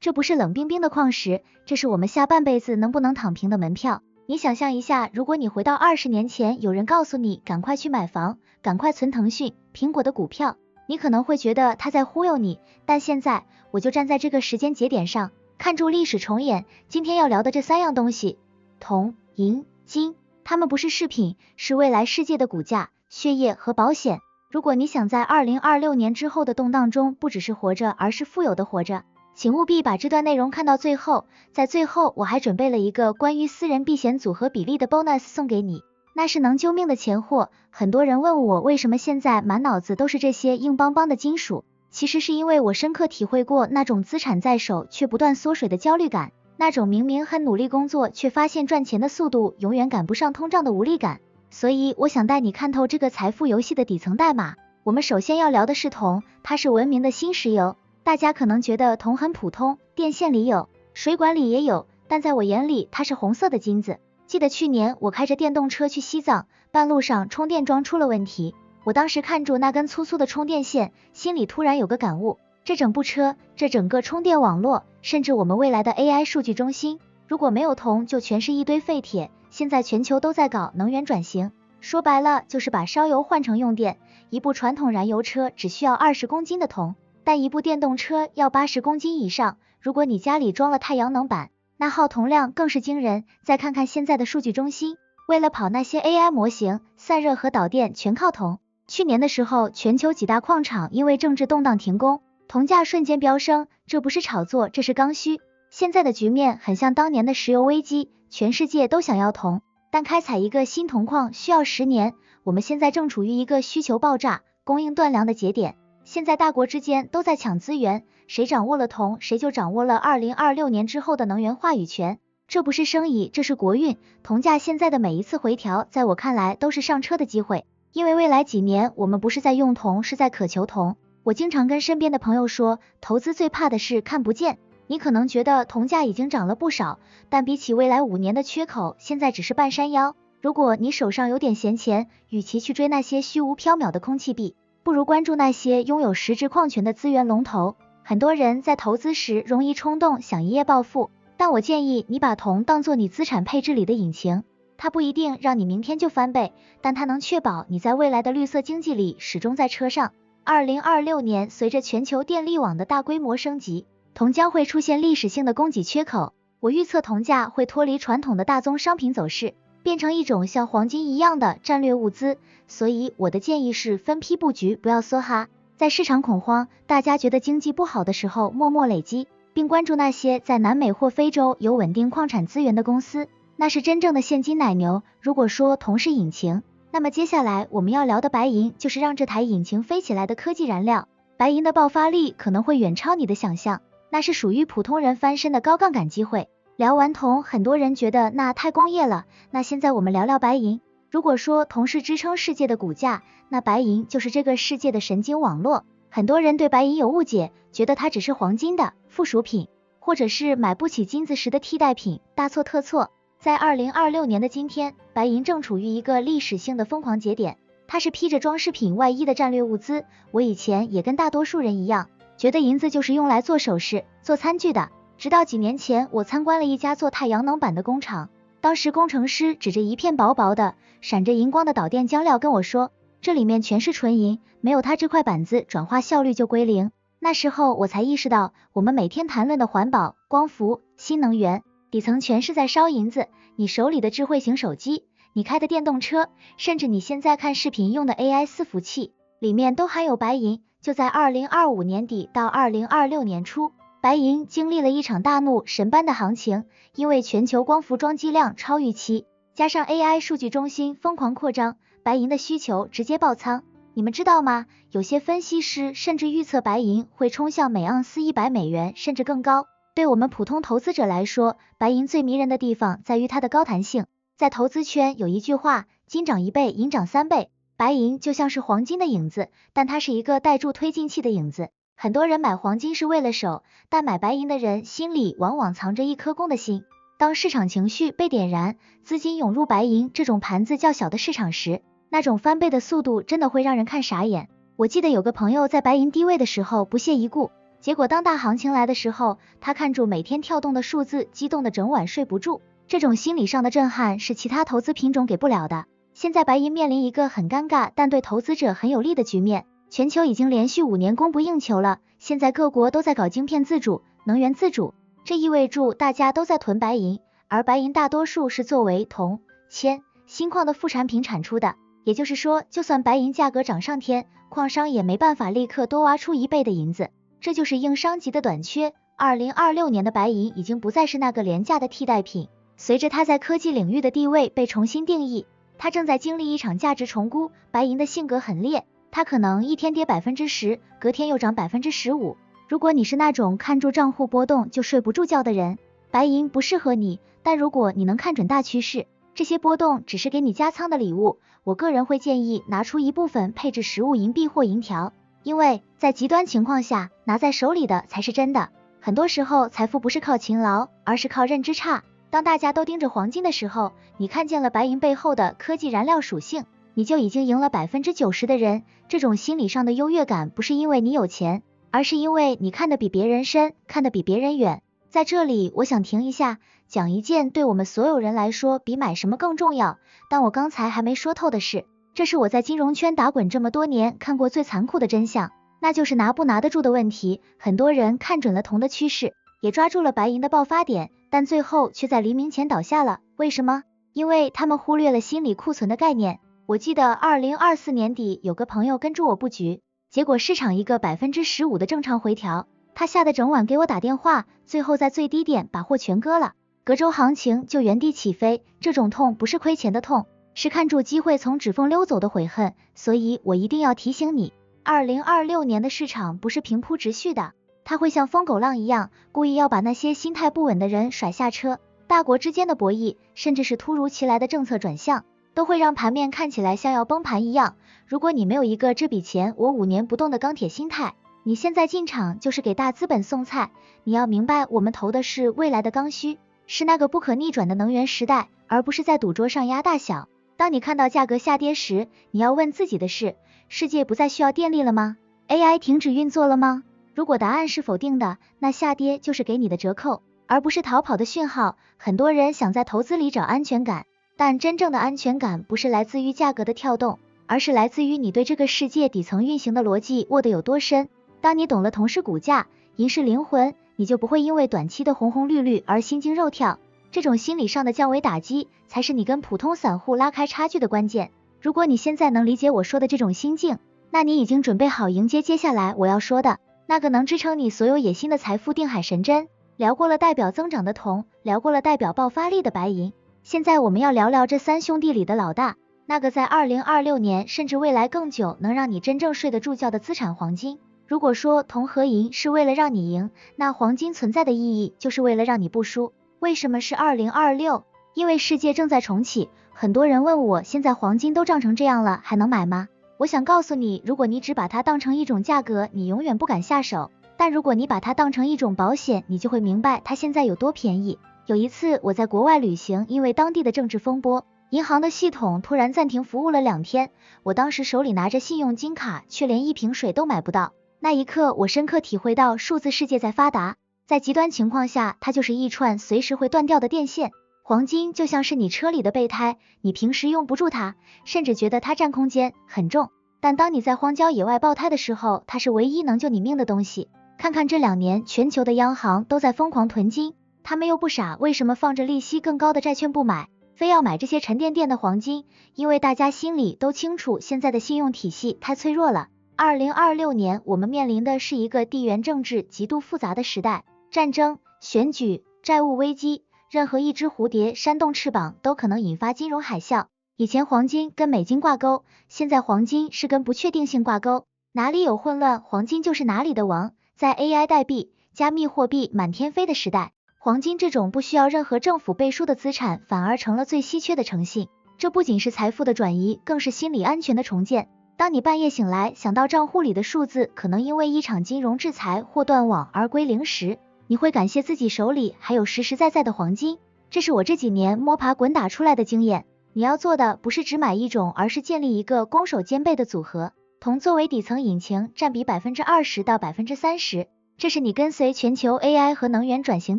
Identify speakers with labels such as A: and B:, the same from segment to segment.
A: 这不是冷冰冰的矿石，这是我们下半辈子能不能躺平的门票。你想象一下，如果你回到20年前，有人告诉你赶快去买房，赶快存腾讯、苹果的股票，你可能会觉得他在忽悠你，但现在我就站在这个时间节点上，看住历史重演。今天要聊的这3样东西，铜、银、金，它们不是饰品，是未来世界的骨架、血液和保险。如果你想在2026年之后的动荡中不只是活着，而是富有的活着，请务必把这段内容看到最后。在最后我还准备了一个关于私人避险组合比例的 bonus 送给你，那是能救命的钱货。很多人问我为什么现在满脑子都是这些硬邦邦的金属，其实是因为我深刻体会过那种资产在手却不断缩水的焦虑感，那种明明很努力工作却发现赚钱的速度永远赶不上通胀的无力感。所以我想带你看透这个财富游戏的底层代码。我们首先要聊的是铜，它是文明的新石油。大家可能觉得铜很普通，电线里有，水管里也有，但在我眼里它是红色的金子。记得去年我开着电动车去西藏，半路上充电桩出了问题，我当时看住那根粗粗的充电线，心里突然有个感悟，这整部车，这整个充电网络，甚至我们未来的 AI 数据中心，如果没有铜就全是一堆废铁。现在全球都在搞能源转型，说白了就是把烧油换成用电。一部传统燃油车只需要20公斤的铜，但一部电动车要80公斤以上。如果你家里装了太阳能板，那耗铜量更是惊人。再看看现在的数据中心，为了跑那些 AI 模型，散热和导电全靠铜。去年的时候，全球几大矿场因为政治动荡停工，铜价瞬间飙升，这不是炒作，这是刚需。现在的局面很像当年的石油危机，全世界都想要铜，但开采一个新铜矿需要10年。我们现在正处于一个需求爆炸、供应断粮的节点，现在大国之间都在抢资源，谁掌握了铜，谁就掌握了2026年之后的能源话语权。这不是生意，这是国运。铜价现在的每一次回调，在我看来都是上车的机会，因为未来几年我们不是在用铜，是在渴求铜。我经常跟身边的朋友说，投资最怕的是看不见。你可能觉得铜价已经涨了不少，但比起未来5年的缺口，现在只是半山腰。如果你手上有点闲钱，与其去追那些虚无缥缈的空气币，不如关注那些拥有实质矿权的资源龙头。很多人在投资时容易冲动，想一夜暴富，但我建议你把铜当作你资产配置里的引擎，它不一定让你明天就翻倍，但它能确保你在未来的绿色经济里始终在车上。2026年，随着全球电力网的大规模升级，铜将会出现历史性的供给缺口。我预测铜价会脱离传统的大宗商品走势，变成一种像黄金一样的战略物资。所以我的建议是分批布局，不要梭哈。在市场恐慌，大家觉得经济不好的时候，默默累积，并关注那些在南美或非洲有稳定矿产资源的公司，那是真正的现金奶牛。如果说铜是引擎，那么接下来我们要聊的白银就是让这台引擎飞起来的科技燃料。白银的爆发力可能会远超你的想象，那是属于普通人翻身的高杠杆机会。聊完铜，很多人觉得那太工业了，那现在我们聊聊白银。如果说铜是支撑世界的骨架，那白银就是这个世界的神经网络。很多人对白银有误解，觉得它只是黄金的附属品，或者是买不起金子时的替代品，大错特错。在2026年的今天，白银正处于一个历史性的疯狂节点，它是披着装饰品外衣的战略物资。我以前也跟大多数人一样，觉得银子就是用来做首饰、做餐具的。直到几年前，我参观了一家做太阳能板的工厂，当时工程师指着一片薄薄的、闪着荧光的导电浆料跟我说，这里面全是纯银，没有它这块板子转化效率就归零。那时候我才意识到，我们每天谈论的环保、光伏、新能源，底层全是在烧银子。你手里的智慧型手机，你开的电动车，甚至你现在看视频用的 AI 伺服器，里面都含有白银。就在2025年底到2026年初，白银经历了一场大怒神般的行情，因为全球光伏装机量超预期，加上 AI 数据中心疯狂扩张，白银的需求直接爆仓。你们知道吗？有些分析师甚至预测白银会冲向每盎司100美元甚至更高。对我们普通投资者来说，白银最迷人的地方在于它的高弹性。在投资圈有一句话，金涨1倍，银涨3倍。白银就像是黄金的影子，但它是一个带助推进器的影子。很多人买黄金是为了守，但买白银的人心里往往藏着一颗空的心。当市场情绪被点燃，资金涌入白银这种盘子较小的市场时，那种翻倍的速度真的会让人看傻眼。我记得有个朋友在白银低位的时候不屑一顾，结果当大行情来的时候，他看住每天跳动的数字，激动的整晚睡不住。这种心理上的震撼是其他投资品种给不了的。现在白银面临一个很尴尬但对投资者很有利的局面，全球已经连续5年供不应求了，现在各国都在搞晶片自主、能源自主，这意味着大家都在囤白银，而白银大多数是作为铜、铅、锌矿的副产品产出的，也就是说，就算白银价格涨上天，矿商也没办法立刻多挖出1倍的银子，这就是硬伤级的短缺。2026年的白银已经不再是那个廉价的替代品，随着它在科技领域的地位被重新定义，它正在经历一场价值重估。白银的性格很烈，它可能一天跌 10%， 隔天又涨 15%。如果你是那种看住账户波动就睡不住觉的人，白银不适合你，但如果你能看准大趋势，这些波动只是给你加仓的礼物，我个人会建议拿出一部分配置实物银币或银条，因为在极端情况下，拿在手里的才是真的。很多时候财富不是靠勤劳，而是靠认知差。当大家都盯着黄金的时候，你看见了白银背后的科技燃料属性，你就已经赢了 90% 的人。这种心理上的优越感不是因为你有钱，而是因为你看得比别人深，看得比别人远。在这里我想停一下，讲一件对我们所有人来说比买什么更重要，但我刚才还没说透的事。这是我在金融圈打滚这么多年看过最残酷的真相，那就是拿不拿得住的问题。很多人看准了铜的趋势，也抓住了白银的爆发点，但最后却在黎明前倒下了。为什么？因为他们忽略了心理库存的概念。我记得2024年底有个朋友跟住我布局，结果市场一个 15% 的正常回调，他吓得整晚给我打电话，最后在最低点把货全割了，隔周行情就原地起飞。这种痛不是亏钱的痛，是看住机会从指缝溜走的悔恨。所以我一定要提醒你，2026年的市场不是平铺直叙的，它会像疯狗浪一样，故意要把那些心态不稳的人甩下车。大国之间的博弈，甚至是突如其来的政策转向，都会让盘面看起来像要崩盘一样。如果你没有一个这笔钱我5年不动的钢铁心态，你现在进场就是给大资本送菜。你要明白，我们投的是未来的刚需，是那个不可逆转的能源时代，而不是在赌桌上压大小。当你看到价格下跌时，你要问自己的是，世界不再需要电力了吗？ AI 停止运作了吗？如果答案是否定的，那下跌就是给你的折扣，而不是逃跑的讯号。很多人想在投资里找安全感，但真正的安全感不是来自于价格的跳动，而是来自于你对这个世界底层运行的逻辑握得有多深。当你懂了铜是骨架，银是灵魂，你就不会因为短期的红红绿绿而心惊肉跳。这种心理上的降维打击，才是你跟普通散户拉开差距的关键。如果你现在能理解我说的这种心境，那你已经准备好迎接接下来我要说的那个能支撑你所有野心的财富定海神针。聊过了代表增长的铜，聊过了代表爆发力的白银，现在我们要聊聊这3兄弟里的老大，那个在2026年甚至未来更久能让你真正睡得住觉的资产——黄金。如果说铜和银是为了让你赢，那黄金存在的意义就是为了让你不输。为什么是2026？因为世界正在重启。很多人问我，现在黄金都涨成这样了，还能买吗？我想告诉你，如果你只把它当成一种价格，你永远不敢下手。但如果你把它当成一种保险，你就会明白它现在有多便宜。有一次我在国外旅行，因为当地的政治风波，银行的系统突然暂停服务了2天，我当时手里拿着信用金卡，却连一瓶水都买不到。那一刻我深刻体会到数字世界在发达，在极端情况下，它就是一串随时会断掉的电线。黄金就像是你车里的备胎，你平时用不住它，甚至觉得它占空间很重，但当你在荒郊野外爆胎的时候，它是唯一能救你命的东西。看看这2年全球的央行都在疯狂囤金，他们又不傻，为什么放着利息更高的债券不买，非要买这些沉甸甸的黄金？因为大家心里都清楚，现在的信用体系太脆弱了。2026年我们面临的是一个地缘政治极度复杂的时代，战争、选举、债务危机，任何一只蝴蝶扇动翅膀都可能引发金融海啸。以前黄金跟美金挂钩，现在黄金是跟不确定性挂钩，哪里有混乱，黄金就是哪里的王。在 AI 代币、加密货币满天飞的时代，黄金这种不需要任何政府背书的资产反而成了最稀缺的诚信。这不仅是财富的转移，更是心理安全的重建。当你半夜醒来，想到账户里的数字可能因为一场金融制裁或断网而归零时，你会感谢自己手里还有实实在在的黄金。这是我这几年摸爬滚打出来的经验。你要做的不是只买一种，而是建立一个攻守兼备的组合。铜作为底层引擎，占比 20%到 30%，这是你跟随全球 AI 和能源转型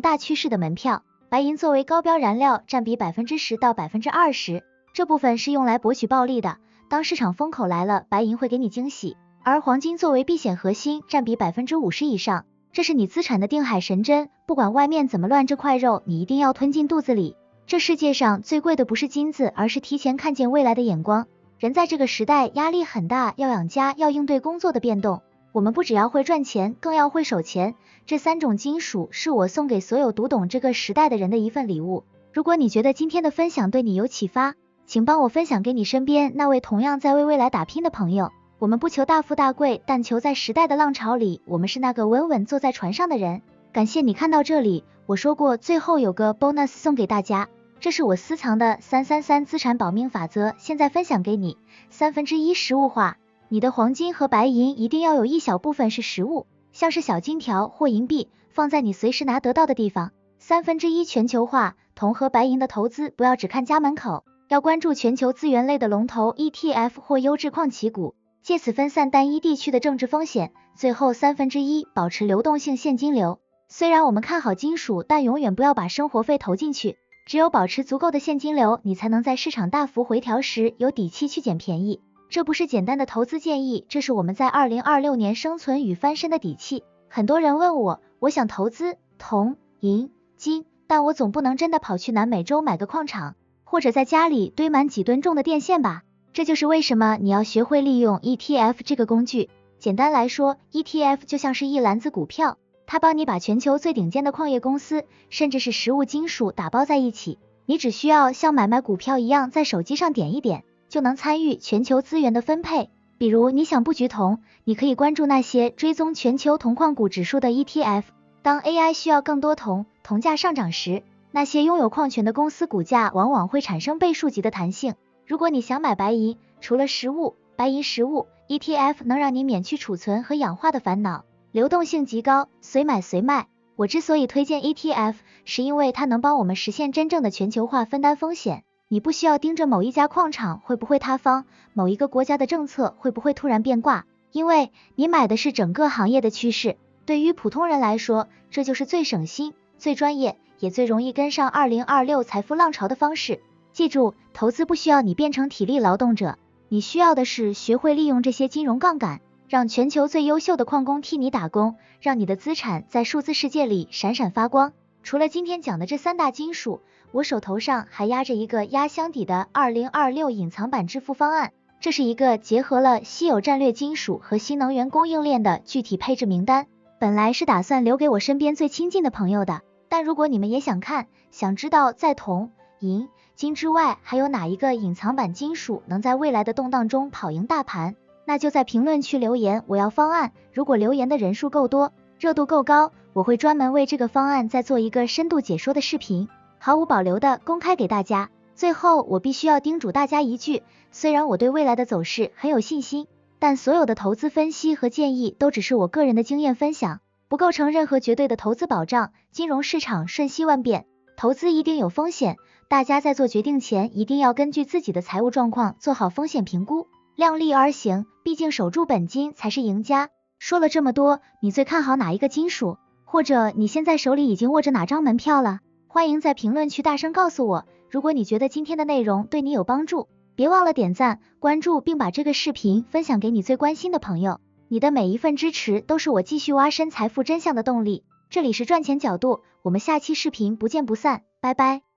A: 大趋势的门票。白银作为高标燃料占比 10%到 20%， 这部分是用来博取暴利的，当市场风口来了，白银会给你惊喜。而黄金作为避险核心占比 50% 以上，这是你资产的定海神针，不管外面怎么乱，这块肉你一定要吞进肚子里。这世界上最贵的不是金子，而是提前看见未来的眼光。人在这个时代压力很大，要养家，要应对工作的变动，我们不只要会赚钱，更要会守钱。这3种金属是我送给所有读懂这个时代的人的一份礼物。如果你觉得今天的分享对你有启发，请帮我分享给你身边那位同样在为未来打拼的朋友。我们不求大富大贵，但求在时代的浪潮里，我们是那个稳稳坐在船上的人。感谢你看到这里，我说过最后有个 bonus 送给大家，这是我私藏的333资产保命法则，现在分享给你。1/3实物化，你的黄金和白银一定要有一小部分是实物，像是小金条或银币，放在你随时拿得到的地方。1/3全球化，铜和白银的投资不要只看家门口，要关注全球资源类的龙头 ETF 或优质矿企股，借此分散单一地区的政治风险。最后1/3保持流动性现金流，虽然我们看好金属，但永远不要把生活费投进去，只有保持足够的现金流，你才能在市场大幅回调时有底气去捡便宜。这不是简单的投资建议，这是我们在2026年生存与翻身的底气。很多人问我想投资铜、银、金，但我总不能真的跑去南美洲买个矿场，或者在家里堆满几吨重的电线吧。这就是为什么你要学会利用 ETF 这个工具。简单来说， ETF 就像是一篮子股票，它帮你把全球最顶尖的矿业公司，甚至是实物金属打包在一起，你只需要像买卖股票一样在手机上点一点，就能参与全球资源的分配。比如你想布局铜，你可以关注那些追踪全球铜矿股指数的 ETF， 当 AI 需要更多铜价上涨时，那些拥有矿权的公司股价往往会产生倍数级的弹性。如果你想买白银，除了实物，白银实物 ETF 能让你免去储存和氧化的烦恼，流动性极高，随买随卖。我之所以推荐 ETF， 是因为它能帮我们实现真正的全球化，分担风险。你不需要盯着某一家矿场会不会塌方，某一个国家的政策会不会突然变卦，因为你买的是整个行业的趋势。对于普通人来说，这就是最省心、最专业，也最容易跟上2026财富浪潮的方式。记住，投资不需要你变成体力劳动者，你需要的是学会利用这些金融杠杆，让全球最优秀的矿工替你打工，让你的资产在数字世界里闪闪发光。除了今天讲的这3大金属，我手头上还压着一个压箱底的2026隐藏版致富方案，这是一个结合了稀有战略金属和新能源供应链的具体配置名单，本来是打算留给我身边最亲近的朋友的，但如果你们也想知道在铜、银、金之外还有哪一个隐藏版金属能在未来的动荡中跑赢大盘，那就在评论区留言我要方案。如果留言的人数够多，热度够高，我会专门为这个方案再做一个深度解说的视频，毫无保留的公开给大家。最后我必须要叮嘱大家一句，虽然我对未来的走势很有信心，但所有的投资分析和建议都只是我个人的经验分享，不构成任何绝对的投资保障。金融市场瞬息万变，投资一定有风险，大家在做决定前一定要根据自己的财务状况做好风险评估，量力而行，毕竟守住本金才是赢家。说了这么多，你最看好哪一个金属？或者你现在手里已经握着哪张门票了？欢迎在评论区大声告诉我。如果你觉得今天的内容对你有帮助，别忘了点赞、关注，并把这个视频分享给你最关心的朋友。你的每一份支持都是我继续挖深财富真相的动力。这里是赚钱角度，我们下期视频不见不散，拜拜。